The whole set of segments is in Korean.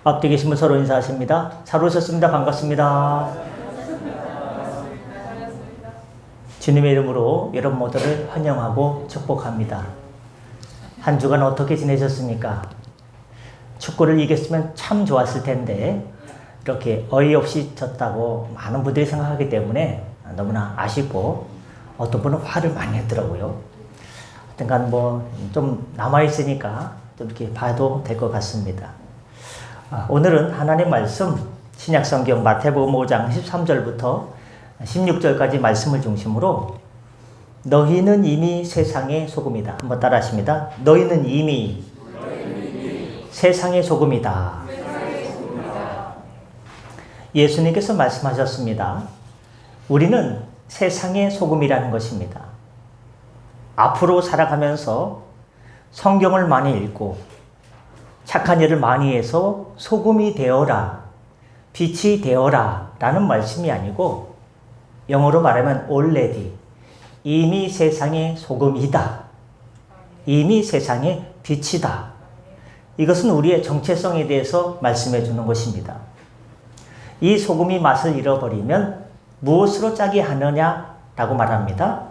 앞뒤 계신 분 서로 인사하십니다. 잘 오셨습니다. 반갑습니다. 주님의 이름으로 여러분 모두를 환영하고 축복합니다. 한 주간 어떻게 지내셨습니까? 축구를 이겼으면 참 좋았을 텐데 이렇게 어이없이 졌다고 많은 분들이 생각하기 때문에 너무나 아쉽고 어떤 분은 화를 많이 했더라고요. 하여튼간 좀 남아있으니까 좀 이렇게 봐도 될 것 같습니다. 오늘은 하나님 말씀 신약성경 마태복음 5장 13절부터 16절까지 말씀을 중심으로 너희는 이미 세상의 소금이다. 한번 따라 하십니다. 너희는 이미 세상의 소금이다. 예수님께서 말씀하셨습니다. 우리는 세상의 소금이라는 것입니다. 앞으로 살아가면서 성경을 많이 읽고 착한 일을 많이 해서 소금이 되어라, 빛이 되어라 라는 말씀이 아니고 영어로 말하면 already, 이미 세상의 소금이다. 이미 세상의 빛이다. 이것은 우리의 정체성에 대해서 말씀해 주는 것입니다. 이 소금이 맛을 잃어버리면 무엇으로 짜게 하느냐라고 말합니다.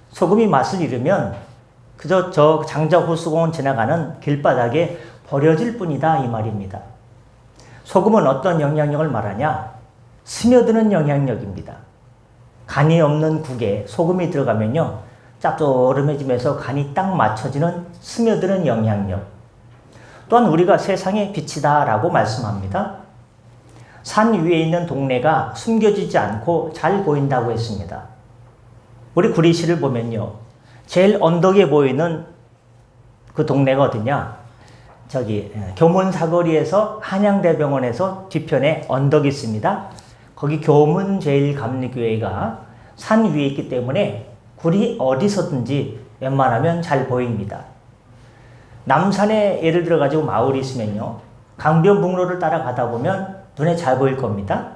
소금이 맛을 잃으면 그저 저 장자호수공원 지나가는 길바닥에 버려질 뿐이다 이 말입니다. 소금은 어떤 영향력을 말하냐? 스며드는 영향력입니다. 간이 없는 국에 소금이 들어가면요 짭조름해지면서 간이 딱 맞춰지는 스며드는 영향력. 또한 우리가 세상의 빛이다 라고 말씀합니다. 산 위에 있는 동네가 숨겨지지 않고 잘 보인다고 했습니다. 우리 구리시를 보면요 제일 언덕에 보이는 그 동네가 어디냐? 교문사거리에서 한양대병원에서 뒤편에 언덕이 있습니다. 거기 교문제일감리교회가 산 위에 있기 때문에 구리 어디서든지 웬만하면 잘 보입니다. 남산에 예를 들어 가지고 마을이 있으면요 강변북로를 따라가다 보면 눈에 잘 보일 겁니다.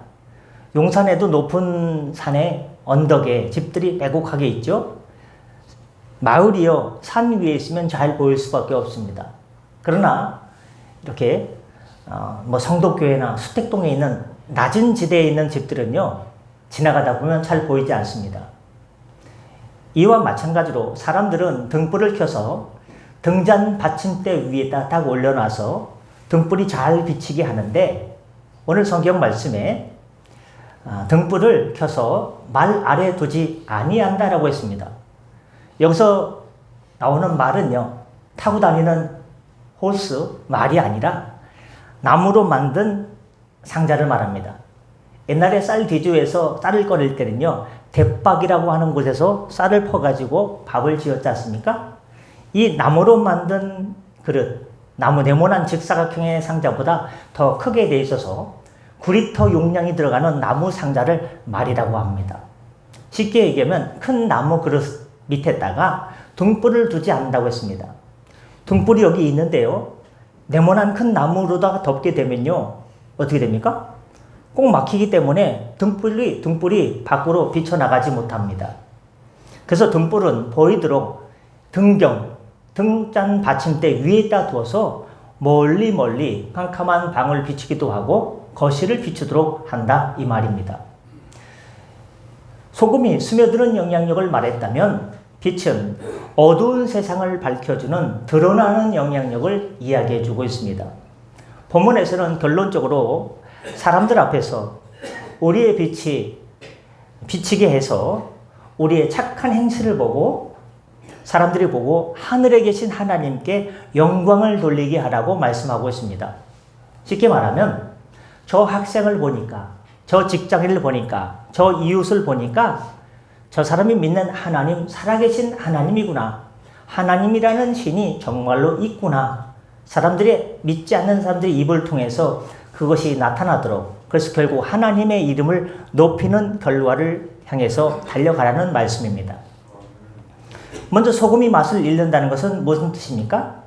용산에도 높은 산에 언덕에 집들이 빼곡하게 있죠. 마을이요 산 위에 있으면 잘 보일 수밖에 없습니다. 그러나 이렇게 성덕교회나 수택동에 있는 낮은 지대에 있는 집들은요 지나가다 보면 잘 보이지 않습니다. 이와 마찬가지로 사람들은 등불을 켜서 등잔 받침대 위에다 딱 올려놔서 등불이 잘 비치게 하는데 오늘 성경 말씀에 등불을 켜서 말 아래 두지 아니한다라고 했습니다. 여기서 나오는 말은요 타고 다니는 호스, 말이 아니라 나무로 만든 상자를 말합니다. 옛날에 쌀 뒤주에서 쌀을 꺼낼 때는요 대박이라고 하는 곳에서 쌀을 퍼가지고 밥을 지었지 않습니까? 이 나무로 만든 그릇, 나무 네모난 직사각형의 상자보다 더 크게 돼 있어서 9리터 용량이 들어가는 나무 상자를 말이라고 합니다. 쉽게 얘기하면 큰 나무 그릇 밑에다가 등불을 두지 않는다고 했습니다. 등불이 여기 있는데요 네모난 큰 나무로다가 덮게 되면요 어떻게 됩니까? 꼭 막히기 때문에 등불이 밖으로 비쳐나가지 못합니다. 그래서 등불은 보이도록 등잔 받침대 위에다 두어서 멀리 캄캄한 방을 비추기도 하고 거실을 비추도록 한다 이 말입니다. 소금이 스며드는 영향력을 말했다면 빛은 어두운 세상을 밝혀주는 드러나는 영향력을 이야기해주고 있습니다. 본문에서는 결론적으로 사람들 앞에서 우리의 빛이 비치게 해서 우리의 착한 행실을 보고 사람들이 보고 하늘에 계신 하나님께 영광을 돌리게 하라고 말씀하고 있습니다. 쉽게 말하면 저 학생을 보니까 저 직장인을 보니까 저 이웃을 보니까 저 사람이 믿는 하나님, 살아계신 하나님이구나. 하나님이라는 신이 정말로 있구나. 사람들이 믿지 않는 사람들의 입을 통해서 그것이 나타나도록 그래서 결국 하나님의 이름을 높이는 결과를 향해서 달려가라는 말씀입니다. 먼저 소금이 맛을 잃는다는 것은 무슨 뜻입니까?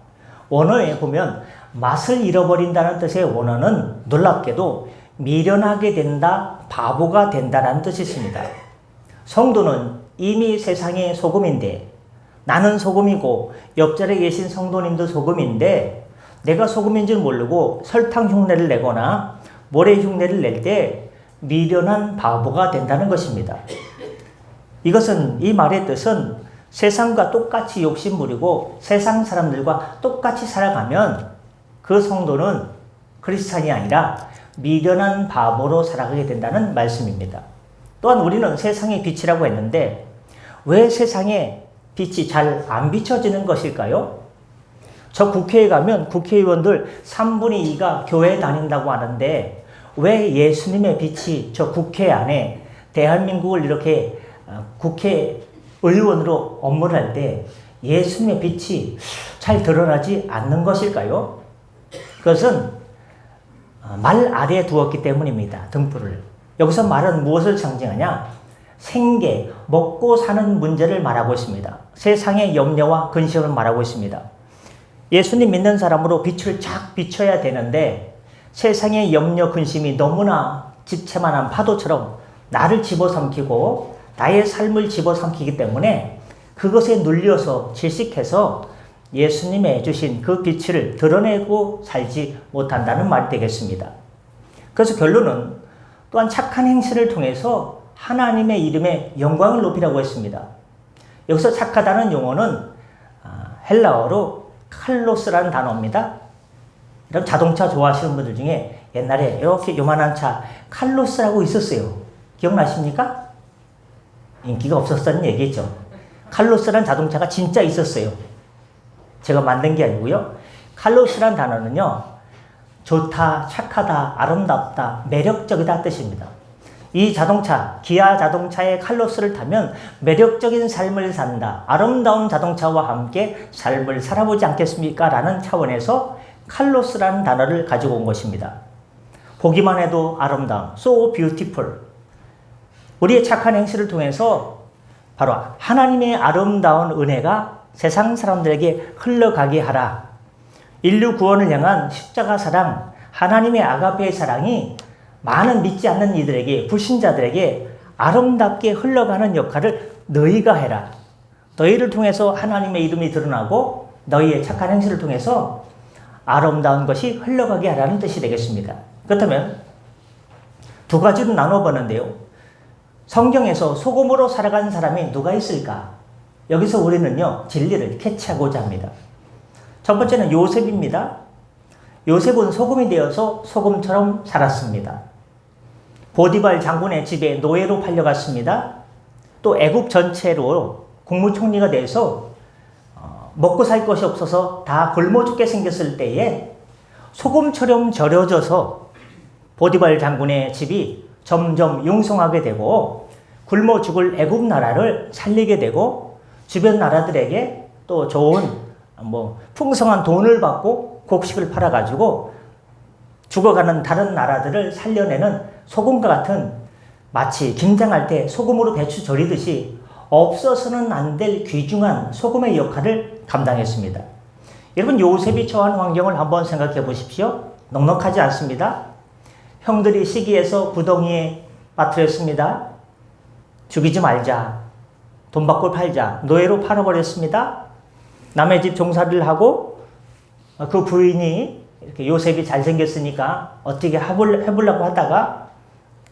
원어에 보면 맛을 잃어버린다는 뜻의 원어는 놀랍게도 미련하게 된다, 바보가 된다라는 뜻이 있습니다. 성도는 이미 세상의 소금인데 나는 소금이고 옆자리에 계신 성도님도 소금인데 내가 소금인 줄 모르고 설탕 흉내를 내거나 모래 흉내를 낼 때 미련한 바보가 된다는 것입니다. 이것은, 이 말의 뜻은 세상과 똑같이 욕심부리고 세상 사람들과 똑같이 살아가면 그 성도는 크리스찬이 아니라 미련한 바보로 살아가게 된다는 말씀입니다. 또한 우리는 세상의 빛이라고 했는데 왜 세상에 빛이 잘 안 비춰지는 것일까요? 저 국회에 가면 국회의원들 3분의 2가 교회 다닌다고 하는데 왜 예수님의 빛이 저 국회 안에 대한민국을 이렇게 국회의원으로 업무를 할 때 예수님의 빛이 잘 드러나지 않는 것일까요? 그것은 말 아래에 두었기 때문입니다. 등불을. 여기서 말은 무엇을 상징하냐? 생계, 먹고 사는 문제를 말하고 있습니다. 세상의 염려와 근심을 말하고 있습니다. 예수님 믿는 사람으로 빛을 쫙 비춰야 되는데 세상의 염려, 근심이 너무나 집채만한 파도처럼 나를 집어삼키고 나의 삶을 집어삼키기 때문에 그것에 눌려서 질식해서 예수님의 주신 그 빛을 드러내고 살지 못한다는 말이 되겠습니다. 그래서 결론은 또한 착한 행실을 통해서 하나님의 이름의 영광을 높이라고 했습니다. 여기서 착하다는 용어는 헬라어로 칼로스라는 단어입니다. 여러분 자동차 좋아하시는 분들 중에 옛날에 이렇게 요만한 차 칼로스라고 있었어요. 기억나십니까? 인기가 없었다는 얘기죠. 칼로스라는 자동차가 진짜 있었어요. 제가 만든 게 아니고요. 칼로스라는 단어는요, 좋다, 착하다, 아름답다, 매력적이다 뜻입니다. 이 자동차, 기아 자동차의 칼로스를 타면 매력적인 삶을 산다, 아름다운 자동차와 함께 삶을 살아보지 않겠습니까? 라는 차원에서 칼로스라는 단어를 가지고 온 것입니다. 보기만 해도 아름다움, so beautiful. 우리의 착한 행실을 통해서 바로 하나님의 아름다운 은혜가 세상 사람들에게 흘러가게 하라. 인류 구원을 향한 십자가 사랑, 하나님의 아가페의 사랑이 많은 믿지 않는 이들에게, 불신자들에게 아름답게 흘러가는 역할을 너희가 해라. 너희를 통해서 하나님의 이름이 드러나고 너희의 착한 행실을 통해서 아름다운 것이 흘러가게 하라는 뜻이 되겠습니다. 그렇다면 두 가지로 나눠보는데요. 성경에서 소금으로 살아간 사람이 누가 있을까? 여기서 우리는요, 진리를 캐치하고자 합니다. 첫 번째는 요셉입니다. 요셉은 소금이 되어서 소금처럼 살았습니다. 보디발 장군의 집에 노예로 팔려갔습니다. 또 애굽 전체로 국무총리가 돼서 먹고 살 것이 없어서 다 굶어 죽게 생겼을 때에 소금처럼 절여져서 보디발 장군의 집이 점점 융성하게 되고 굶어 죽을 애굽 나라를 살리게 되고 주변 나라들에게 또 좋은 풍성한 돈을 받고 곡식을 팔아가지고 죽어가는 다른 나라들을 살려내는 소금과 같은, 마치 김장할 때 소금으로 배추 절이듯이 없어서는 안 될 귀중한 소금의 역할을 감당했습니다. 여러분, 요셉이 처한 환경을 한번 생각해 보십시오. 넉넉하지 않습니다. 형들이 시기해서 구덩이에 빠뜨렸습니다. 죽이지 말자, 돈 받고 팔자, 노예로 팔아버렸습니다. 남의 집 종살이를 하고 그 부인이 이렇게 요셉이 잘생겼으니까 어떻게 해보려고 하다가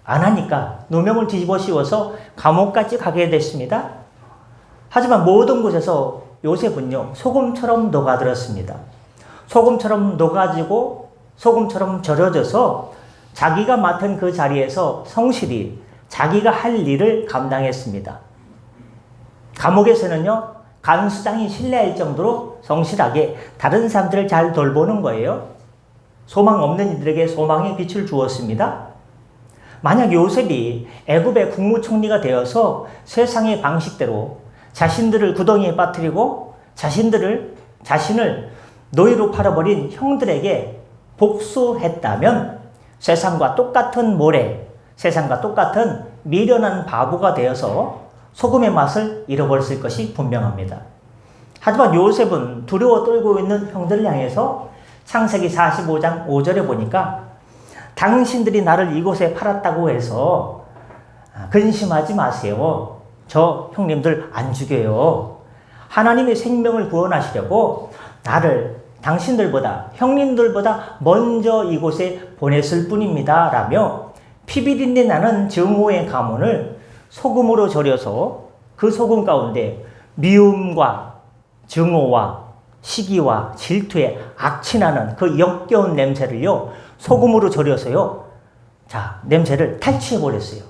안 하니까 누명을 뒤집어 씌워서 감옥까지 가게 됐습니다. 하지만 모든 곳에서 요셉은요, 소금처럼 녹아들었습니다. 소금처럼 녹아지고 소금처럼 절여져서 자기가 맡은 그 자리에서 성실히 자기가 할 일을 감당했습니다. 감옥에서는요, 간수장이 신뢰할 정도로 성실하게 다른 사람들을 잘 돌보는 거예요. 소망 없는 이들에게 소망의 빛을 주었습니다. 만약 요셉이 애굽의 국무총리가 되어서 세상의 방식대로 자신들을 구덩이에 빠뜨리고 자신을 노예로 팔아버린 형들에게 복수했다면 세상과 똑같은 모래, 세상과 똑같은 미련한 바보가 되어서 소금의 맛을 잃어버렸을 것이 분명합니다. 하지만 요셉은 두려워 떨고 있는 형들을 향해서 창세기 45장 5절에 보니까 당신들이 나를 이곳에 팔았다고 해서 근심하지 마세요. 저 형님들 안 죽여요. 하나님의 생명을 구원하시려고 나를 당신들보다 형님들보다 먼저 이곳에 보냈을 뿐입니다. 라며 피비린내 나는 증오의 가문을 소금으로 절여서 그 소금 가운데 미움과 증오와 시기와 질투에 악취나는 그 역겨운 냄새를요, 소금으로 절여서요, 자, 냄새를 탈취해버렸어요.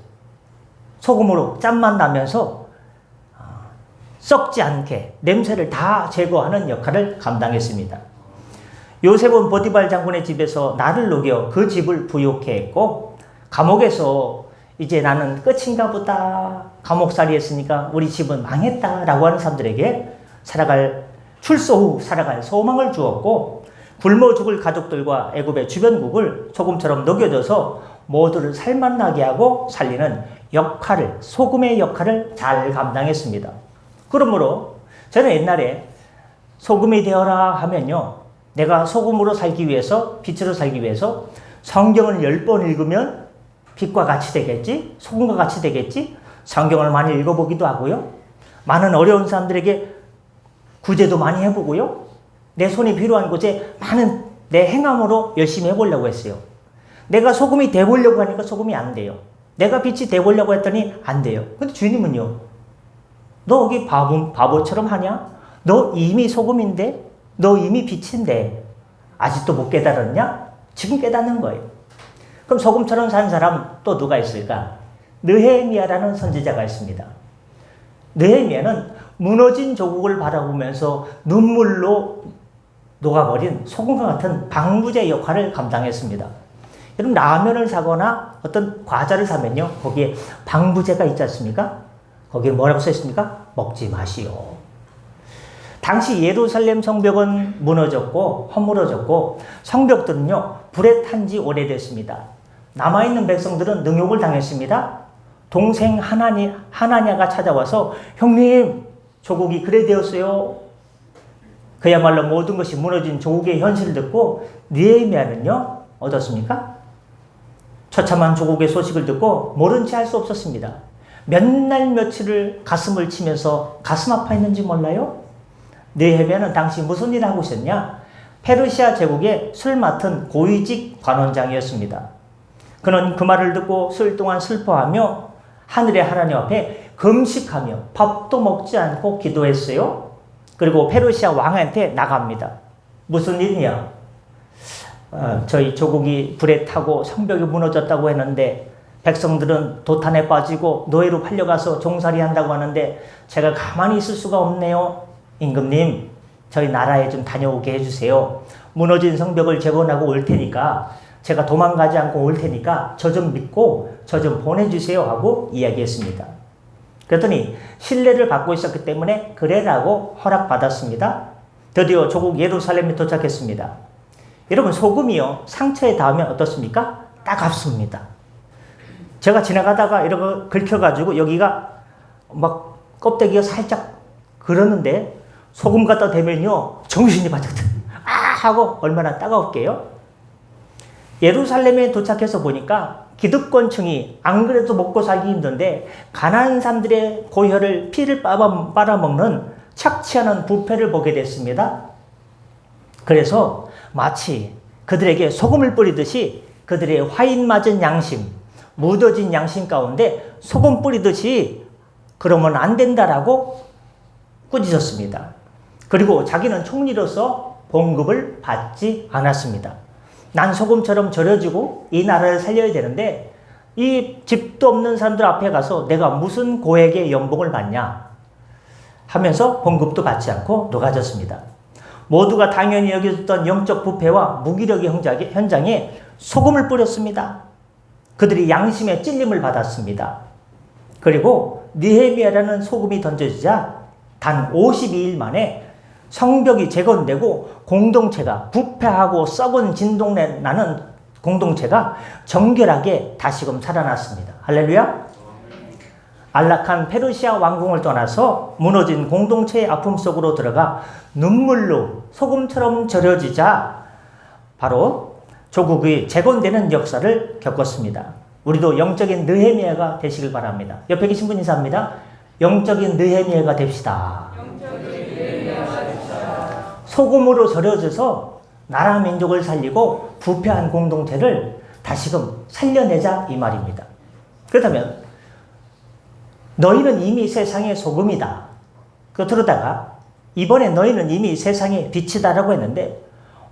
소금으로 짠맛 나면서 썩지 않게 냄새를 다 제거하는 역할을 감당했습니다. 요셉은 보디발 장군의 집에서 나를 녹여 그 집을 부욕해 했고, 감옥에서 이제 나는 끝인가 보다, 감옥살이 했으니까 우리 집은 망했다 라고 하는 사람들에게 출소 후 살아갈 소망을 주었고, 굶어 죽을 가족들과 애굽의 주변국을 소금처럼 녹여줘서 모두를 살맛나게 하고 살리는 역할을, 소금의 역할을 잘 감당했습니다. 그러므로 저는 옛날에 소금이 되어라 하면요, 내가 소금으로 살기 위해서, 빛으로 살기 위해서 성경을 10번 읽으면 빛과 같이 되겠지, 소금과 같이 되겠지, 성경을 많이 읽어보기도 하고요, 많은 어려운 사람들에게 구제도 많이 해보고요, 내 손이 필요한 곳에 많은 내 행함으로 열심히 해보려고 했어요. 내가 소금이 돼보려고 하니까 소금이 안 돼요. 내가 빛이 돼보려고 했더니 안 돼요. 근데 주님은요, 너 여기 바보처럼 하냐? 너 이미 소금인데? 너 이미 빛인데? 아직도 못 깨달았냐? 지금 깨닫는 거예요. 그럼 소금처럼 산 사람 또 누가 있을까? 느헤미야라는 선지자가 있습니다. 느헤미야는 무너진 조국을 바라보면서 눈물로 녹아버린 소금과 같은 방부제 역할을 감당했습니다. 여러분, 라면을 사거나 어떤 과자를 사면요, 거기에 방부제가 있지 않습니까? 거기에 뭐라고 써 있습니까? 먹지 마시오. 당시 예루살렘 성벽은 무너졌고 허물어졌고 성벽들은요, 불에 탄 지 오래됐습니다. 남아있는 백성들은 능욕을 당했습니다. 동생 하나냐가 찾아와서 형님, 조국이 그래 되었어요. 그야말로 모든 것이 무너진 조국의 현실을 듣고 느헤미야는요, 어떻습니까? 처참한 조국의 소식을 듣고 모른 채 할 수 없었습니다. 몇 날 며칠을 가슴을 치면서 가슴 아파했는지 몰라요? 느헤미야는 당시 무슨 일을 하고 있었냐? 페르시아 제국의 술 맡은 고위직 관원장이었습니다. 그는 그 말을 듣고 수일 동안 슬퍼하며 하늘의 하나님 앞에 금식하며 밥도 먹지 않고 기도했어요. 그리고 페르시아 왕한테 나갑니다. 무슨 일이냐? 저희 조국이 불에 타고 성벽이 무너졌다고 했는데 백성들은 도탄에 빠지고 노예로 팔려가서 종살이 한다고 하는데 제가 가만히 있을 수가 없네요. 임금님, 저희 나라에 좀 다녀오게 해주세요. 무너진 성벽을 재건하고 올 테니까, 제가 도망가지 않고 올 테니까 저 좀 믿고 저 좀 보내주세요 하고 이야기했습니다. 그랬더니 신뢰를 받고 있었기 때문에 그래라고 허락받았습니다. 드디어 조국 예루살렘에 도착했습니다. 여러분, 소금이요, 상처에 닿으면 어떻습니까? 따갑습니다. 제가 지나가다가 이러고 긁혀가지고 여기가 막 껍데기가 살짝 그러는데 소금 갖다 대면요, 정신이 바짝 하고 얼마나 따가울게요. 예루살렘에 도착해서 보니까 기득권층이 안 그래도 먹고 살기 힘든데 가난한 사람들의 고혈을 피를 빨아먹는 착취하는 부패를 보게 됐습니다. 그래서 마치 그들에게 소금을 뿌리듯이 그들의 화인 맞은 양심, 묻어진 양심 가운데 소금 뿌리듯이 그러면 안 된다라고 꾸짖었습니다. 그리고 자기는 총리로서 봉급을 받지 않았습니다. 난 소금처럼 절여지고 이 나라를 살려야 되는데 이 집도 없는 사람들 앞에 가서 내가 무슨 고액의 연봉을 받냐 하면서 봉급도 받지 않고 녹아졌습니다. 모두가 당연히 여겨졌던 영적 부패와 무기력의 현장에 소금을 뿌렸습니다. 그들이 양심의 찔림을 받았습니다. 그리고 느헤미야라는 소금이 던져지자 단 52일 만에 성벽이 재건되고 공동체가, 부패하고 썩은 진동내 나는 공동체가 정결하게 다시금 살아났습니다. 할렐루야. 안락한 페르시아 왕궁을 떠나서 무너진 공동체의 아픔 속으로 들어가 눈물로 소금처럼 절여지자 바로 조국이 재건되는 역사를 겪었습니다. 우리도 영적인 느헤미야가 되시길 바랍니다. 옆에 계신 분 인사합니다. 영적인 느헤미야가 됩시다. 소금으로 절여져서 나라 민족을 살리고 부패한 공동체를 다시금 살려내자 이 말입니다. 그렇다면 너희는 이미 세상의 소금이다. 그러다가 이번에 너희는 이미 세상의 빛이다라고 했는데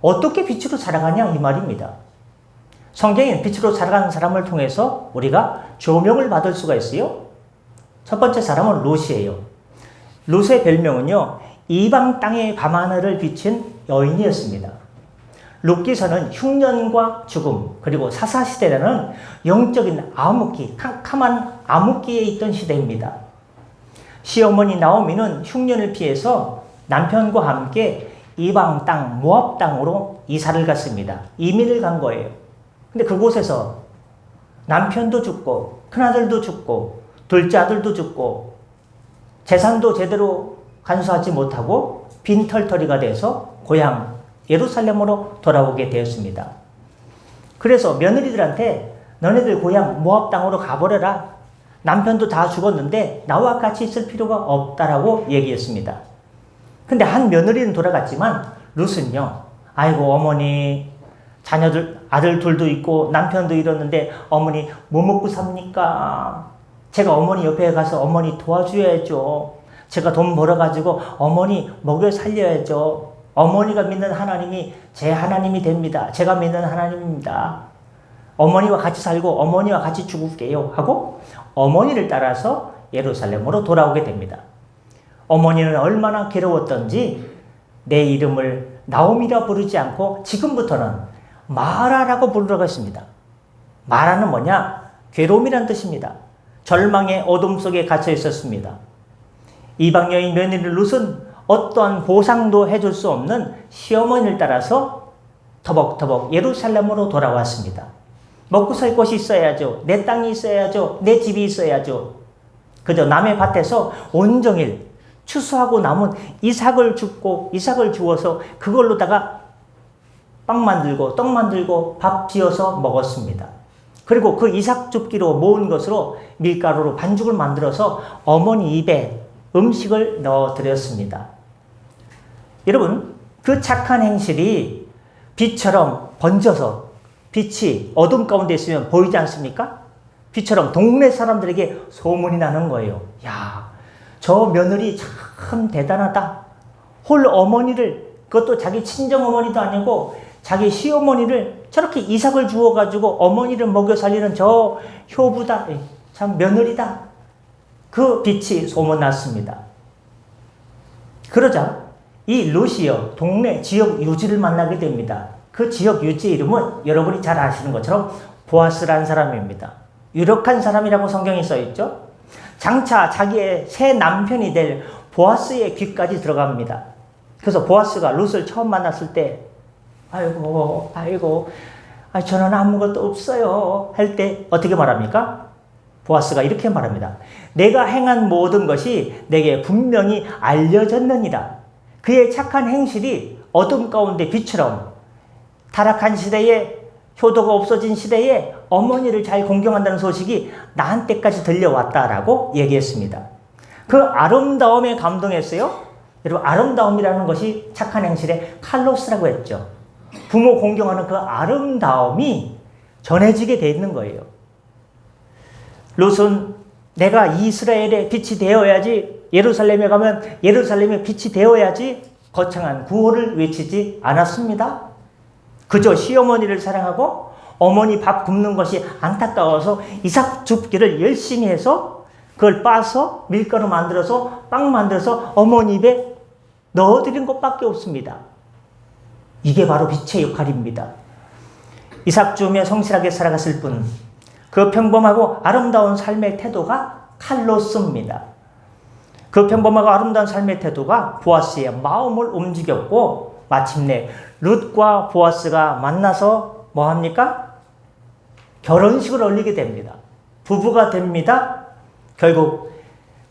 어떻게 빛으로 살아가냐 이 말입니다. 성경에는 빛으로 살아가는 사람을 통해서 우리가 조명을 받을 수가 있어요. 첫 번째 사람은 롯이에요. 롯의 별명은요, 이방 땅의 밤하늘을 비친 여인이었습니다. 롯기서는 흉년과 죽음, 그리고 사사시대라는 영적인 암흑기, 캄캄한 암흑기에 있던 시대입니다. 시어머니 나오미는 흉년을 피해서 남편과 함께 이방 땅, 모압 땅으로 이사를 갔습니다. 이민을 간 거예요. 근데 그곳에서 남편도 죽고, 큰아들도 죽고, 둘째 아들도 죽고, 재산도 제대로 간수하지 못하고 빈털터리가 돼서 고향 예루살렘으로 돌아오게 되었습니다. 그래서 며느리들한테 너네들 고향 모압 땅으로 가버려라. 남편도 다 죽었는데 나와 같이 있을 필요가 없다라고 얘기했습니다. 근데 한 며느리는 돌아갔지만 룻은요, 아이고 어머니, 자녀들, 아들 둘도 있고 남편도 잃었는데 어머니 뭐 먹고 삽니까? 제가 어머니 옆에 가서 어머니 도와줘야죠. 제가 돈 벌어가지고 어머니 먹여 살려야죠. 어머니가 믿는 하나님이 제 하나님이 됩니다. 제가 믿는 하나님입니다. 어머니와 같이 살고 어머니와 같이 죽을게요 하고 어머니를 따라서 예루살렘으로 돌아오게 됩니다. 어머니는 얼마나 괴로웠던지 내 이름을 나오미라 부르지 않고 지금부터는 마라라고 부르라고 했습니다. 마라는 뭐냐? 괴로움이란 뜻입니다. 절망의 어둠 속에 갇혀 있었습니다. 이방 여인 며느리 룻은 어떠한 보상도 해줄 수 없는 시어머니를 따라서 터벅터벅 예루살렘으로 돌아왔습니다. 먹고 살 곳이 있어야죠. 내 땅이 있어야죠. 내 집이 있어야죠. 그저 남의 밭에서 온종일 추수하고 남은 이삭을 주워서 그걸로다가 빵 만들고 떡 만들고 밥 지어서 먹었습니다. 그리고 그 이삭 줍기로 모은 것으로 밀가루로 반죽을 만들어서 어머니 입에 음식을 넣어드렸습니다. 여러분, 그 착한 행실이 빛처럼 번져서 빛이 어둠 가운데 있으면 보이지 않습니까? 빛처럼 동네 사람들에게 소문이 나는 거예요. 야, 저 며느리 참 대단하다. 홀 어머니를, 그것도 자기 친정 어머니도 아니고 자기 시어머니를 저렇게 이삭을 주어가지고 어머니를 먹여 살리는 저 효부다. 참 며느리다. 그 빛이 소문났습니다. 그러자 이 롯이요, 동네 지역 유지를 만나게 됩니다. 그 지역 유지의 이름은 여러분이 잘 아시는 것처럼 보아스라는 사람입니다. 유력한 사람이라고 성경에 써있죠. 장차 자기의 새 남편이 될 보아스의 귀까지 들어갑니다. 그래서 보아스가 롯을 처음 만났을 때 아이고 저는 아무것도 없어요 할 때 어떻게 말합니까? 보아스가 이렇게 말합니다. 내가 행한 모든 것이 내게 분명히 알려졌느니라. 그의 착한 행실이 어둠 가운데 빛처럼 타락한 시대에, 효도가 없어진 시대에 어머니를 잘 공경한다는 소식이 나한테까지 들려왔다라고 얘기했습니다. 그 아름다움에 감동했어요. 여러분, 아름다움이라는 것이 착한 행실의 칼로스라고 했죠. 부모 공경하는 그 아름다움이 전해지게 돼 있는 거예요. 롯은 내가 이스라엘의 빛이 되어야지, 예루살렘에 가면 예루살렘의 빛이 되어야지 거창한 구호를 외치지 않았습니다. 그저 시어머니를 사랑하고 어머니 밥 굶는 것이 안타까워서 이삭 줍기를 열심히 해서 그걸 빻아서 밀가루 만들어서 빵 만들어서 어머니 입에 넣어드린 것밖에 없습니다. 이게 바로 빛의 역할입니다. 이삭 주며 성실하게 살아갔을 뿐 그 평범하고 아름다운 삶의 태도가 칼로스입니다. 그 평범하고 아름다운 삶의 태도가 보아스의 마음을 움직였고 마침내 룻과 보아스가 만나서 뭐 합니까? 결혼식을 올리게 됩니다. 부부가 됩니다. 결국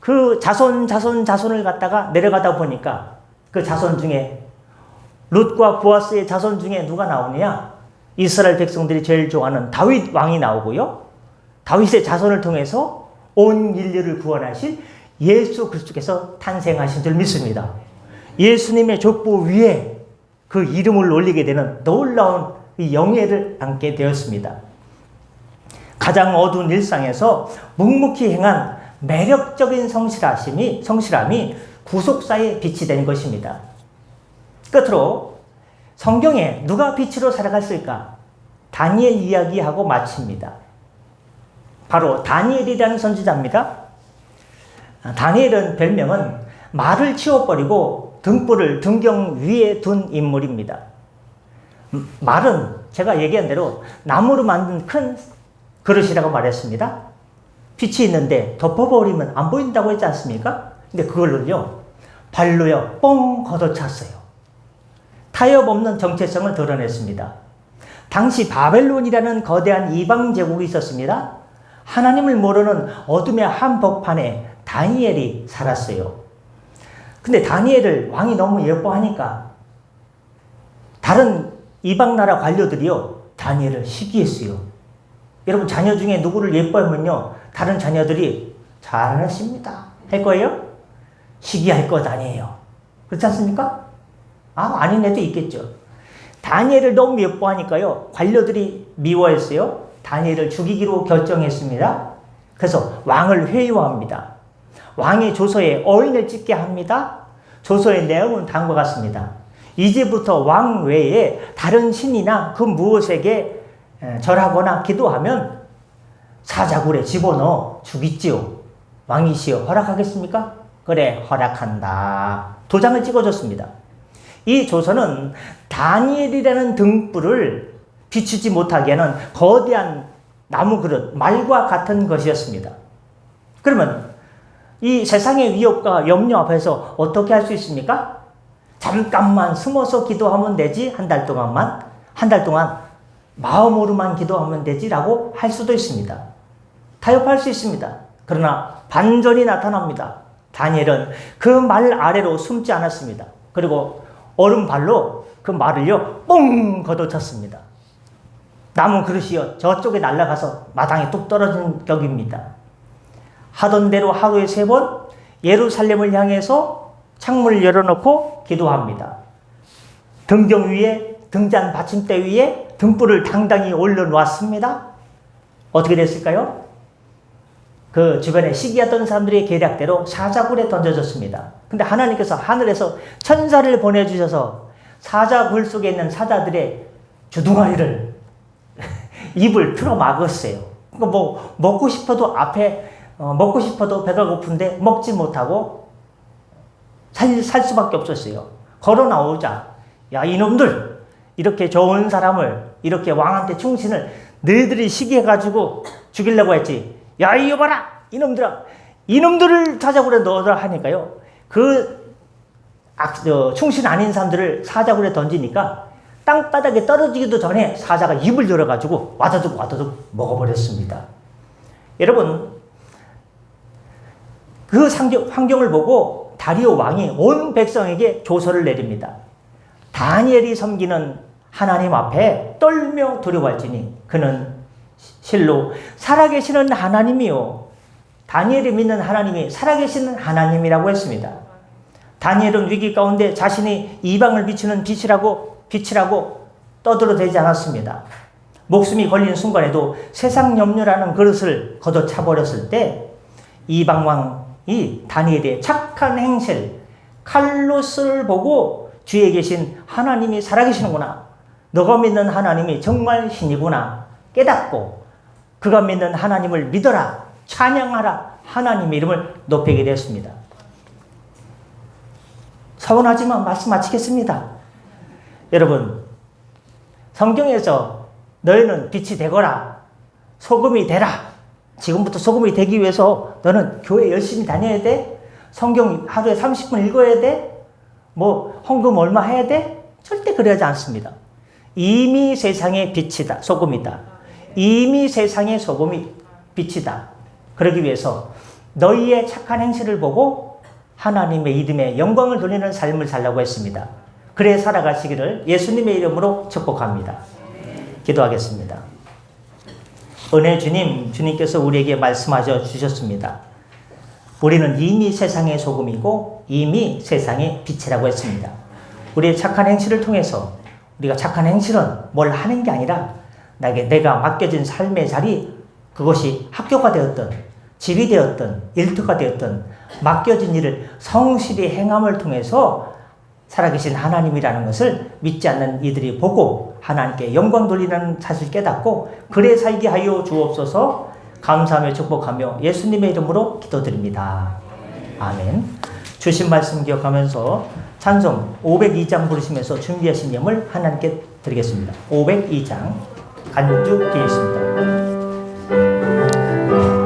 그 자손을 갖다가 내려가다 보니까 그 자손 중에 룻과 보아스의 자손 중에 누가 나오느냐? 이스라엘 백성들이 제일 좋아하는 다윗 왕이 나오고요. 다윗의 자손을 통해서 온 인류를 구원하실 예수 그리스도께서 탄생하신 줄 믿습니다. 예수님의 족보 위에 그 이름을 올리게 되는 놀라운 영예를 안게 되었습니다. 가장 어두운 일상에서 묵묵히 행한 매력적인 성실함이 구속사의 빛이 된 것입니다. 끝으로 성경에 누가 빛으로 살아갔을까? 다니엘 이야기하고 마칩니다. 바로 다니엘이라는 선지자입니다. 다니엘은 별명은 말을 치워버리고 등불을 등경 위에 둔 인물입니다. 말은 제가 얘기한 대로 나무로 만든 큰 그릇이라고 말했습니다. 빛이 있는데 덮어버리면 안 보인다고 했지 않습니까? 근데 그걸로요, 발로요, 뻥 걷어찼어요. 타협 없는 정체성을 드러냈습니다. 당시 바벨론이라는 거대한 이방 제국이 있었습니다. 하나님을 모르는 어둠의 한복판에 다니엘이 살았어요. 근데 다니엘을 왕이 너무 예뻐하니까 다른 이방 나라 관료들이요, 다니엘을 시기했어요. 여러분, 자녀 중에 누구를 예뻐하면요, 다른 자녀들이 잘하십니다 할 거예요? 시기할 것 아니에요. 그렇지 않습니까? 아닌 애도 있겠죠. 다니엘을 너무 예뻐하니까요, 관료들이 미워했어요. 다니엘을 죽이기로 결정했습니다. 그래서 왕을 회유합니다. 왕의 조서에 어인을 찍게 합니다. 조서의 내용은 다음과 같습니다. 이제부터 왕 외에 다른 신이나 그 무엇에게 절하거나 기도하면 사자굴에 집어넣어 죽이지요. 왕이시여 허락하겠습니까? 그래, 허락한다. 도장을 찍어줬습니다. 이 조서는 다니엘이라는 등불을 비추지 못하게 하는 거대한 나무 그릇, 말과 같은 것이었습니다. 그러면 이 세상의 위협과 염려 앞에서 어떻게 할 수 있습니까? 잠깐만 숨어서 기도하면 되지, 한 달 동안 마음으로만 기도하면 되지라고 할 수도 있습니다. 타협할 수 있습니다. 그러나 반전이 나타납니다. 다니엘은 그 말 아래로 숨지 않았습니다. 그리고 얼음발로 그 말을요, 뽕 걷어찼습니다. 나무 그릇이요, 저쪽에 날아가서 마당에 뚝 떨어진 격입니다. 하던 대로 하루에 3번 예루살렘을 향해서 창문을 열어놓고 기도합니다. 등경 위에, 등잔 받침대 위에 등불을 당당히 올려놓았습니다. 어떻게 됐을까요? 그 주변에 시기하던 사람들의 계략대로 사자굴에 던져졌습니다. 근데 하나님께서 하늘에서 천사를 보내주셔서 사자굴 속에 있는 사자들의 주둥아리를 입을 틀어 막았어요. 그러니까 먹고 싶어도 배가 고픈데 먹지 못하고 살 수밖에 없었어요. 걸어 나오자, 야 이놈들, 이렇게 좋은 사람을, 이렇게 왕한테 충신을 너희들이 시기해가지고 죽이려고 했지. 야 이거 봐라, 이놈들을 사자굴에 넣어라 하니까요, 충신 아닌 사람들을 사자굴에 던지니까 땅바닥에 떨어지기도 전에 사자가 입을 열어가지고 와다둑 먹어버렸습니다. 여러분, 그 환경을 보고 다리오 왕이 온 백성에게 조서를 내립니다. 다니엘이 섬기는 하나님 앞에 떨며 두려워할지니 그는 실로 살아계시는 하나님이요, 다니엘이 믿는 하나님이 살아계시는 하나님이라고 했습니다. 다니엘은 위기 가운데 자신이 이방을 비추는 빛이라고 떠들어대지 않았습니다. 목숨이 걸린 순간에도 세상 염려라는 그릇을 걷어차버렸을 때 이방왕이 다니엘의 착한 행실, 칼로스를 보고 뒤에 계신 하나님이 살아계시는구나, 너가 믿는 하나님이 정말 신이구나 깨닫고 그가 믿는 하나님을 믿어라, 찬양하라, 하나님의 이름을 높이게 되었습니다. 서운하지만 말씀 마치겠습니다. 여러분, 성경에서 너희는 빛이 되거라, 소금이 되라. 지금부터 소금이 되기 위해서 너는 교회 열심히 다녀야 돼? 성경 하루에 30분 읽어야 돼? 헌금 얼마 해야 돼? 절대 그러지 않습니다. 이미 세상의 빛이다, 소금이다. 이미 세상의 소금이 빛이다. 그러기 위해서 너희의 착한 행실을 보고 하나님의 이름에 영광을 돌리는 삶을 살라고 했습니다. 그래 살아가시기를 예수님의 이름으로 축복합니다. 기도하겠습니다. 은혜 주님, 주님께서 우리에게 말씀하셔 주셨습니다. 우리는 이미 세상의 소금이고 이미 세상의 빛이라고 했습니다. 우리의 착한 행실을 통해서 우리가 착한 행실은 뭘 하는 게 아니라 내가 맡겨진 삶의 자리, 그것이 학교가 되었든 집이 되었든 일터가 되었든 맡겨진 일을 성실히 행함을 통해서 살아계신 하나님이라는 것을 믿지 않는 이들이 보고 하나님께 영광 돌리는 사실을 깨닫고 그래 살게 하여 주옵소서. 감사하며 축복하며 예수님의 이름으로 기도드립니다. 아멘. 주신 말씀 기억하면서 찬송 502장 부르시면서 준비하신 예물 하나님께 드리겠습니다. 502장 간주 드리겠습니다.